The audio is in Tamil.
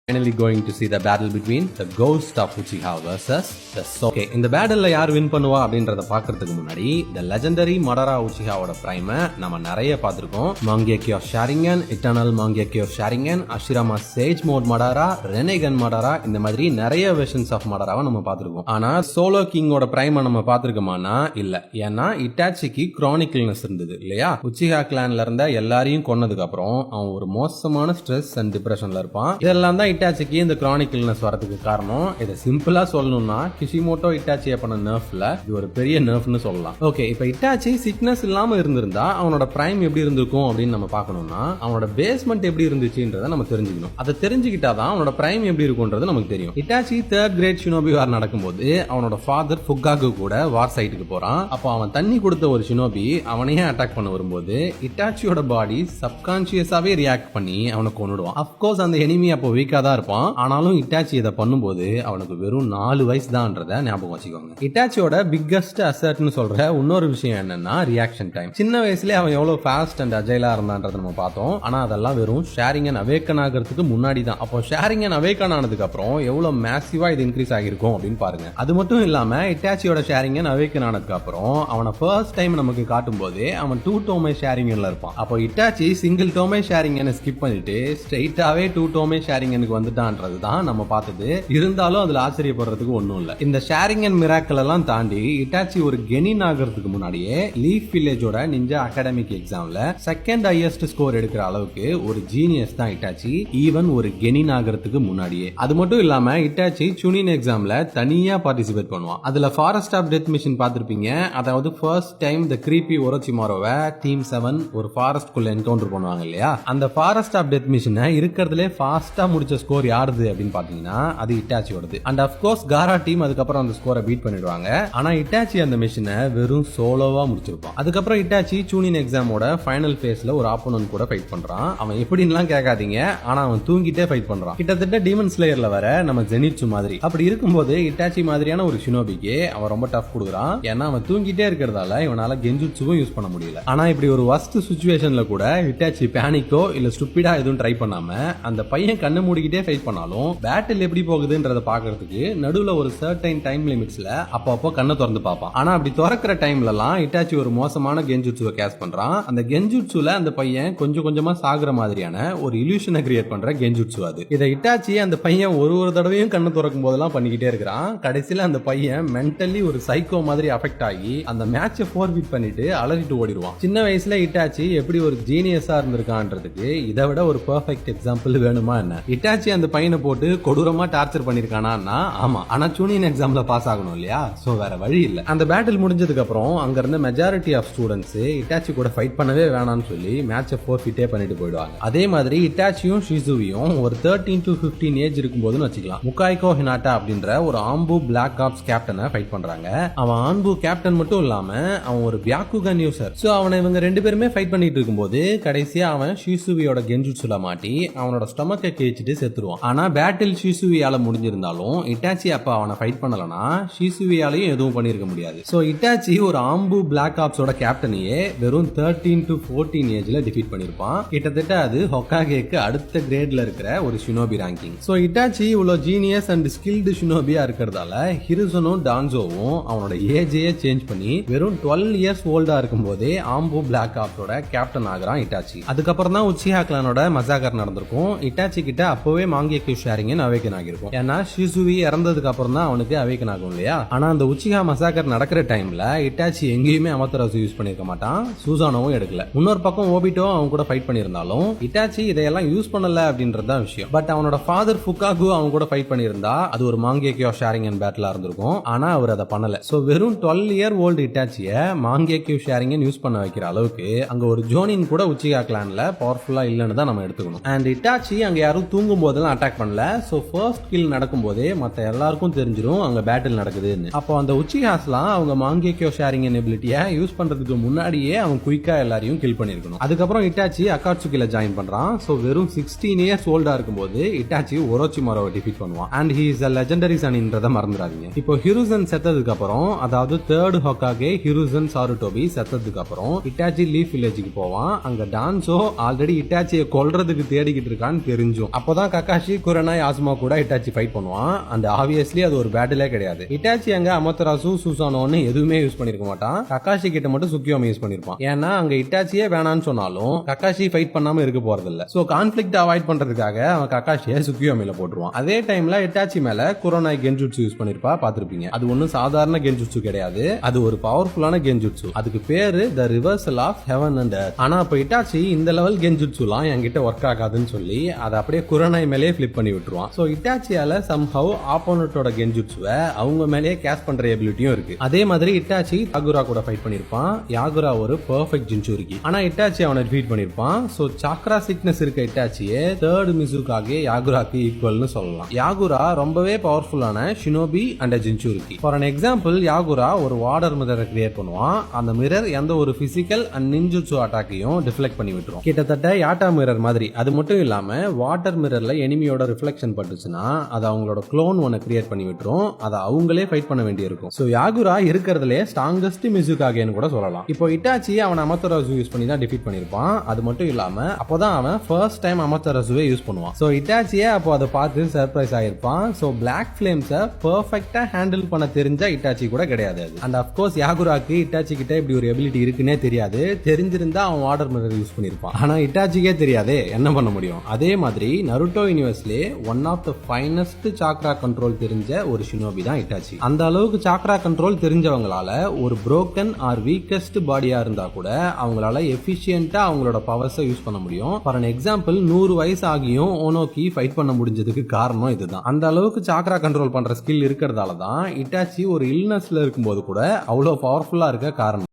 Finally going to see the battle between the ghost of Uchiha versus the soul. Okay, இந்த பேட்டில்ல யார் வின் பண்ணுவா அப்படின்றத பாக்குறதுக்கு முன்னாடி the legendary Madara Uchihaவோட பிரைம் நம்ம நிறைய பார்த்திருக்கோம். Mangekyo Sharingan, Eternal Mangekyo Sharingan, Ashirama Sage Mode Madara, Renegan Madara இந்த மாதிரி நிறைய வெர்ஷன்ஸ் ஆஃப் மடாராவை நம்ம பார்த்திருக்கோம். ஆனா சோலோ கிங்கோட பிரைம் நம்ம பார்த்திருக்கோமானா இல்ல. ஏன்னா இட்டாச்சிக்கு கிரானிக்கல்னஸ் இருந்தது இல்லையா? உச்சிஹா கிளான்ல இருந்த எல்லாரையும் கொன்னதுக்கு அப்புறம் அவன் ஒரு மோசமான ஸ்ட்ரெஸ் அண்ட் டிப்ரெஷன்ல இருப்பான். இதெல்லாம் தான் இட்டாச்சிக்கு இந்த கிரானிக் இல்னஸ் வரதுக்கு காரணம். இதை சிம்பிளா சொல்லணும்னா கிஷிமோட்டோ இட்டாச்சியை பண்ண நர்ஃப்ல இது ஒரு பெரிய நர்ஃப்னு சொல்லலாம். ஓகே, இப்ப இட்டாச்சி சிக்னஸ் இல்லாம இருந்திருந்தா அவனோட பிரைம் எப்படி இருந்திருக்கும் அப்படின்னு நம்ம பார்க்கணும்னா அவனோட பேஸ்மெண்ட் எப்படி இருந்துச்சுன்றத நம்ம தெரிஞ்சுக்கணும். அதை தெரிஞ்சுக்கிட்டாதான் அவனோட பிரைம் எப்படி இருக்கும்ன்றது நமக்கு தெரியும். இட்டாச்சி தேர்ட் கிரேட் ஷினோபி வார் நடக்கும்போது அவனோட ஃபாதர் ஃபுகாகு கூட வார் சைட்டுக்கு போறான். அப்போ அவன் தண்ணி கொடுத்த ஒரு ஷினோபி அவனையே அட்டாக் பண்ண வரும்போது இட்டாச்சியோட பாடி சப்கான்சியஸாவே ரியாக்ட் பண்ணி அவனை கொன்னுடுவான். அப்கோர்ஸ் அந்த எனிமி அப்போ வீக்கா தான் இருப்பான். ஆனாலும் இட்டாச்சி இதை பண்ணும்போது அவனுக்கு வெறும் 4 வயசு தான்ன்றத ஞாபகம் வச்சுக்கோங்க. இட்டாச்சியோட பிக்கஸ்ட் அசர்ட்னு சொல்ற இன்னொரு விஷயம் என்னன்னா ரியாக்ஷன் டைம். சின்ன வயசுல அவன் எவ்வளவு ஃபாஸ்ட் அண்ட் அஜைலா இருந்தான்றத நம்ம பார்த்தோம். ஆனா அதெல்லாம் வெறும் ஷேரிங்கன் அவேக்கன் ஆகிறதுக்கு முன்னாடி தான். அப்போ ஷேரிங்கன் அவேக்கன் ஆனதுக்கு அப்புறம் எவ்வளவு மேசிவா இது இன்க்ரீஸ் ஆகிருக்கும் அப்படின்னு பாருங்க. அது மட்டும் இல்லாம இட்டாச்சியோட ஷேரிங்கன் அவேக்கன் ஆனதுக்கு அப்புறம் அவனை ஃபர்ஸ்ட் டைம் நமக்கு காட்டும் போது அவன் 2 டோமே ஷேரிங்கன்ல இருப்பான். அப்போ இட்டாச்சி சிங்கிள் டோமே ஷேரிங்கனை ஸ்கிப் பண்ணிட்டு ஸ்ட்ரைட்டாவே 2 டோமே ஷேரிங்கனுக்கு வந்துட்டான்றதுதான் நம்ம பார்த்தது. இருந்தாலும் அதுல ஆச்சரியப்படுறதுக்கு ஒண்ணும் இல்ல. இந்த ஷேரிங்கன் மிராக்கிள் எல்லாம் தாண்டி இட்டாச்சி ஒரு கெனின் ஆகிறதுக்கு முன்னாடியே லீஃப் வில்லேஜோட நிஞ்சா அகாடமிக் எக்ஸாம்ல செகண்ட் ஹையஸ்ட் ஸ்கோர் எடுக்கிற அளவுக்கு ஒரு ஜீனியஸ் தான் இட்டாச்சி, ஈவன் ஒரு கெனின் ஆகிறதுக்கு முன்னாடியே. அது மட்டும் இல்லாம இட்டாச்சி சுனின் எக்ஸாம்ல தனியா பார்ட்டிசிபேட் பண்ணுவான். அதுல ஃபாரஸ்ட் ஆஃப் டெத் மிஷன் பார்த்திருப்பீங்க. அதாவது ஃபர்ஸ்ட் டைம் த கிரீப்பி ஒரோச்சிமாரோவை டீம் 7 ஒரு ஃபாரஸ்ட் குள்ள என்கவுண்டர் பண்ணுவாங்க இல்லையா? அந்த ஃபாரஸ்ட் ஆஃப் டெத் மிஷனை இருக்கிறதுலே ஃபாஸ்டா முடிச்ச ஸ்கோர் யாருது அப்படின்னு பாத்தீங்கன்னா அது இட்டாச்சியோடது. அண்ட் அஃப்கோர்ஸ் காரா டீம் அதுக்கப்புறம் அந்த ஸ்கோரை பீட் பண்ணிடுவாங்க. ஆனா இட்டாச்சி அந்த மிஷனை வெறும் சோலோவா முடிச்சிருப்பான். அதுக்கப்புறம் இட்டாச்சி சூனின் எக்ஸாமோட ஃபைனல் ஃபேஸ்ல ஒரு ஆப்போனன்ட் கூட ஃபைட் பண்றான். அவன் எப்படின்லாம் கேட்காதீங்க, ஆனா அவன் தூங்கிட்டே ஃபைட் பண்றான். கிட்டத்தட்ட டீமன் ஸ்லேயர்ல வர நம்ம ஜெனிட்சு மாதிரி. அப்படி இருக்கும்போது இட்டாச்சி மாதிரியான ஒரு ஷினோபிக்கு அவன் ரொம்ப டஃப் கொடுக்குறான். ஏன்னா அவன் தூங்கிட்டே இருக்கிறதால இவனால கெஞ்சுட்சுவும் யூஸ் பண்ண முடியல. ஆனா இப்படி ஒரு வஸ்ட் சிச்சுவேஷன்ல கூட இட்டாச்சி பேனிக்கோ இல்ல ஸ்டூபிடா எதுவும் ட்ரை பண்ணாம அந்த பையன் கண்ணு மூடிக்கிட்டே ஃபைட் பண்ணாலும் பேட்டில் எப்படி போகுதுன்றத பாக்குறதுக்கு நடுவுல ஒரு சர்டைன் டைம் லிமிட்ஸ்ல அப்பப்போ கண்ணை திறந்து பார்ப்பான். ஆனா அப்படி திறக்கிற டைம்ல எல்லாம் இட்டாச்சி ஒரு மோசமான கெஞ்சுட்சுவை கேஸ் பண்றான். அந்த கெஞ்சுட்சுல அந்த பையன் கொஞ்சம் கொஞ்சமா சாகுற மாதிரியான ஒரு இல்யூஷனை கிரியேட் பண்ற கெஞ்சுட்சு அது. இதை இட்டாச்சி அந்த பையன் ஒரு தடவையும் கண்ணு திறக்கும் போதெல்லாம் பண்ணிக்கிட்டே இருக்கிறான். கடைசியில அந்த பையன் மென்டலி ஒரு சைக்கோ மாதிரி அஃபெக்ட் ஆகி அந்த மேட்சை ஃபோர்ஃபிட் பண்ணிட்டு அலறிட்டு ஓடிடுவான். சின்ன வயசுல இட்டாச்சி எப்படி ஒரு ஜீனியஸா இருந்திருக்கான்றதுக்கு இதை விட ஒரு பெர்ஃபெக்ட் எக்ஸாம்பிள் வேணுமா என்ன? இட்டாச்சி அந்த பையனை போட்டு கொடூரமா டார்ச்சர் பண்ணிருக்கானா? ஆமா. ஆனா சூனியன் எக்ஸாம்ல பாஸ் ஆகணும் இல்லையா? சோ வேற வழி இல்ல. அந்த பேட்டில் முடிஞ்சதுக்கு அப்புறம் அங்க இருந்த மெஜாரிட்டி ஆஃப் ஸ்டூடெண்ட்ஸ் இட்டாச்சி கூட ஃபைட் பண்ணவே வேணாம்னு சொல்லி மேட்சை ஃபோர்ஃபிட்டே பண்ணிட்டு போயிடுவாங்க. அதே மாதிரி இட்டாச்சியும் ஷிசுவியும் ஒரு 13 to 15 ஏஜ் இருக்கும்போதுன்னு வச்சுக்கலாம். முகாய்கோ ஹினாட்டா அப்படின்ற ஒரு ஆம்பு பிளாக் ஆப்ஸ் கேப்டனை ஃபைட் பண்றாங்க. அவன் ஆம்பு கேப்டன் மட்டும் இல்லாம அவன் ஒரு பியாக்குகன் யூசர். சோ அவனை இவங்க 2 பேருமே ஃபைட் பண்ணிட்டு இருக்கும்போது கடைசியா அவன் ஷிசுவியோட கெஞ்சுட்சுல மாட்டி அவனோட ஸ்டொமக்கை கேச்சிட்டு செத்துருவான். ஆனா பேட்டில் ஷிசுவியால முடிஞ்சிருந்தாலும் இட்டாச்சி அப்ப அவனை ஃபைட் பண்ணலனா ஷிசுவியாலையும் எதுவும் பண்ணிருக்க முடியாது. சோ இட்டாச்சி ஒரு ஆம்பு பிளாக் ஆப்ஸோட கேப்டனையே வெறும் 13 to 14 ஏஜ்ல டிஃபீட் பண்ணிருப்பான். கிட்டத்தட்ட அது ஹொக்காகேக்கு அடுத்த கிரேட்ல இருக்கிற ஒரு ஷினோபி ரேங்கிங். சோ இட்டாச்சி இவ்வளவு ஜீனியஸ் அண்ட் ஸ்கில்டு ஷினோபியா இருக்கிறதால ஹிருசனும் டான்சோவும் அவனோட ஏஜையே சேஞ்ச் பண்ணி வெறும் 12 இயர்ஸ் ஓல்டா இருக்கும் போதே ஆம்பு பிளாக் ஆப்ஸோட கேப்டன் ஆகிறான் இட்டாச்சி. அதுக்கப்புறம் தான் உச்சிஹா கிளானோட மசாகர் நடந்திருக்கும். இட்டாச்சி கிட்ட அப்பவே மாங்கேக்யூ ஷேரிங்கன் அவேக்கன் ஆகிருக்கும். ஏன்னா ஷிசுவி இறந்ததுக்கு அப்புறம் தான் அவனுக்கு அவேக்கன் ஆகும் இல்லையா? ஆனா அந்த உச்சிஹா மசாகர் நடக்கிற டைம்ல இட்டாச்சி எங்கேயுமே அமத்தராசு யூஸ் பண்ணிருக்க மாட்டான். சூசானோவும் எடுக்கல. இன்னொரு பக்கம் ஓபிட்டோ அவன் கூட ஃபைட் பண்ணிருந்தாலும் இட்டாச்சி இதையெல்லாம் யூஸ் பண்ணல அப்படின்றதுதான் விஷயம். பட் அவனோட ஃபாதர் ஃபுகாகு அவன் கூட ஃபைட் பண்ணிருந்தா அது ஒரு மாங்கேக்யூ ஷேரிங்கன் பேட்டிலா இருந்திருக்கும். ஆனா அவர் அதை பண்ணல. சோ வெறும் 12 இயர் ஓல்டு இட்டாச்சிய மாங்கேக்யூ ஷேரிங்கன் யூஸ் பண்ண வைக்கிற அளவுக்கு அங்க ஒரு ஜோனின் கூட உச்சிஹா கிளான்ல பவர்ஃபுல்லா இல்லன்னு தான் நம்ம எடுத்துக்கணும். அண்ட் இட்டாச்சி அங்க யாரும் தூங்கும் போதெல்லாம் அட்டாக் பண்ணல. சோ ஃபர்ஸ்ட் கில் நடக்கும் போதே மத்த எல்லாருக்கும் தெரிஞ்சிடும் அங்க பேட்டில் நடக்குதுன்னு. அப்போ அந்த உச்சிஹாஸ்லாம் அவங்க மாங்கேக்யோ ஷேரிங்கன் எபிலிட்டியை யூஸ் பண்றதுக்கு முன்னாடியே அவன் குயிக்கா எல்லாரையும் கில் பண்ணிருக்கணும். அதுக்கப்புறம் இட்டாச்சி அகாட்சுகில ஜாயின் பண்றான். சோ வெறும் 16 இயர்ஸ் ஓல்டா இருக்கும்போது இட்டாச்சி ஒரோச்சிமாரோவை டிஃபீட் பண்ணுவான். And he is a legendary sonன்றத மறந்துடாதீங்க. இப்போ ஹிருசன் செத்ததுக்கு அப்புறம், அதாவது தேர்ட் ஹொக்காகே ஹிருசன் சாருடோபி செத்ததுக்கு அப்புறம் இட்டாச்சி லீஃப் வில்லேஜுக்கு போவான். அங்க டான்சோ ஆல்ரெடி இட்டாச்சியை கொல்றதுக்கு தேடிக்கிட்டு இருக்கான்னு தெரிஞ்சும். அப்பதான் கக்காஷி, குரனாய், ஆசுமா கூட இட்டாச்சி ஃபைட் பண்ணுவான். அந்த ஆப்வியஸ்லி அது ஒரு பேட்டிலே கிடையாது. இட்டாச்சி அங்க அமத்தராசு, சுசானோன்னு எதுவுமே யூஸ் பண்ணிருக்க மாட்டான். கக்காஷி கிட்ட மட்டும் சுக்கியோமி யூஸ் பண்ணிருப்பான். ஏன்னா அங்க இட்டாச்சியே வேணான்னு சொன்னாலும் கக்காஷி ஃபைட் பண்ணாம இருக்க போறது இல்ல. சோ கான்ஃபிளிக்ட் அவாய்ட் பண்றதுக்காக அவன் கக்காஷியை சுக்கியோமில போட்டுருவான். அதே டைம்ல இட்டாச்சி மேல குரோனாய் கென்ஜுட்சு யூஸ் பண்ணிருப்பா, பாத்திருப்பீங்க. அது ஒன்னும் சாதாரண கென்ஜுட்சு கிடையாது, அது ஒரு பவர்ஃபுல்லான கென்ஜுட்சு. அதுக்கு பேரு the reversal of heaven and earth. ஆனா அப்ப இட்டாச்சி இந்த லெவல் கென்ஜுட்சுலாம் என்கிட்ட ஒர்க் ஆகாதுன்னு சொல்லி அதை அப்படியே குரோனாய் மேலே ஃபிளிப் பண்ணி விட்டுருவான். சோ இட்டாச்சியால சம்ஹவ் ஆப்போனட்டோட கென்ஜுட்சுவை அவங்க மேலே கேஸ் பண்ற எபிலிட்டியும் இருக்கு. அதே மாதிரி இட்டாச்சி யாகுரா கூட ஃபைட் பண்ணிருப்பான். யாகுரா ஒரு பெர்ஃபெக்ட் ஜின்சூரிக்கி. ஆனா இட்டாச்சி அவனை டிஃபீட் பண்ணிருப்பான். சோ சாக்ரா சிக்னஸ் இருக்க இட்டாச்சியே தேர்ட் மிசுகாகே யாகுராக்கு ஈக்குவல்னு சொல்லலாம். யாகுரா ரொம்பவே பவர்ஃபுல்லான ஷினோபி அண்ட் ஜின்சூரிக்கி. ஃபார் அன் எக்ஸாம்பிள், யாகுரா ஒரு வாட்டர் மிரரை கிரியேட் பண்ணுவான். அந்த மிரர் எந்த ஒரு பிசிக்கல் அண்ட் நின்ஜுட்சு அட்டாக்கையும் டிஃப்ளெக்ட் பண்ணி விட்டுரும். கிட்டத்தட்ட யாட்டா மிரர் மாதிரி. அது மட்டும் இல்லாம வாட்டர் மிரர்ல எனிமியோட ரிஃப்ளெக்ஷன் பட்டுச்சுன்னா அது அவங்களோட க்ளோன் ஒன்னு கிரியேட் பண்ணி விட்டுரும். அதை அவங்களே ஃபைட் பண்ண வேண்டியிருக்கும். சோ யாகுரா இருக்கிறதுலே ஸ்ட்ராங்கஸ்ட் மிசுகாகேன்னு கூட சொல்லலாம். இப்போ இட்டாச்சி அவன் அமத்தராசு யூஸ் பண்ணி தான் டிஃபீட் பண்ணிருப்பான். அது மட்டும் இல்லாம அப்போதான் அவன் ஃபர்ஸ்ட் டைம் அமத்தராசுவே யூஸ் பண்ணுவான். சோ இட்டாச்சியே அப்போ அதை பார்த்து சர்ப்ரைஸ் ஆயிருப்பான். சோ பிளாக் ஃபிளேம்ஸை பெர்ஃபெக்ட்டா ஹேண்டில் பண்ண தெரிஞ்ச இட்டாச்சி கூட கிடையாது. அண்ட் அஃப்கோர்ஸ் யாகுராக்கு இட்டாச்சி கிட்ட இப்படி ஒரு எபிலிட்டி இருக்குன்னே தெரியாது. தெரிஞ்சிருந்தா அவன் வாட்டர் மிரர் யூஸ் பண்ணிருப்பான். ஆனா இட்டாச்சிக்கே தெரியாதே, என்ன பண்ண முடியும்? அதே மாதிரி நருட்டோ யூனிவர்ஸ்லே one of the finest chakra control தெரிஞ்ச ஒரு ஷினோபி தான் இட்டாச்சி. அந்த அளவுக்கு சாக்ரா கண்ட்ரோல் தெரிஞ்சவங்களால ஒரு broken ஆர் வீக்கஸ்ட் பாடியா இருந்தா கூட அவங்களால எஃபிஷியன்ட்டா அவங்களோட பவர்ஸை யூஸ் பண்ண முடியும். ஃபார் அன் எக்ஸாம்பிள், 100 வயசு ஆகியும் ஓனோக்கி ஃபைட் பண்ண முடிஞ்சதுக்கு காரணம் இதுதான். அந்த அளவுக்கு சாக்ரா கண்ட்ரோல் பண்ற ஸ்கில் இருக்கிறதால தான் இட்டாச்சி ஒரு இல்னஸ்ல இருக்கும்போது கூட அவ்வளவு பவர்ஃபுல்லா இருக்க காரணம்.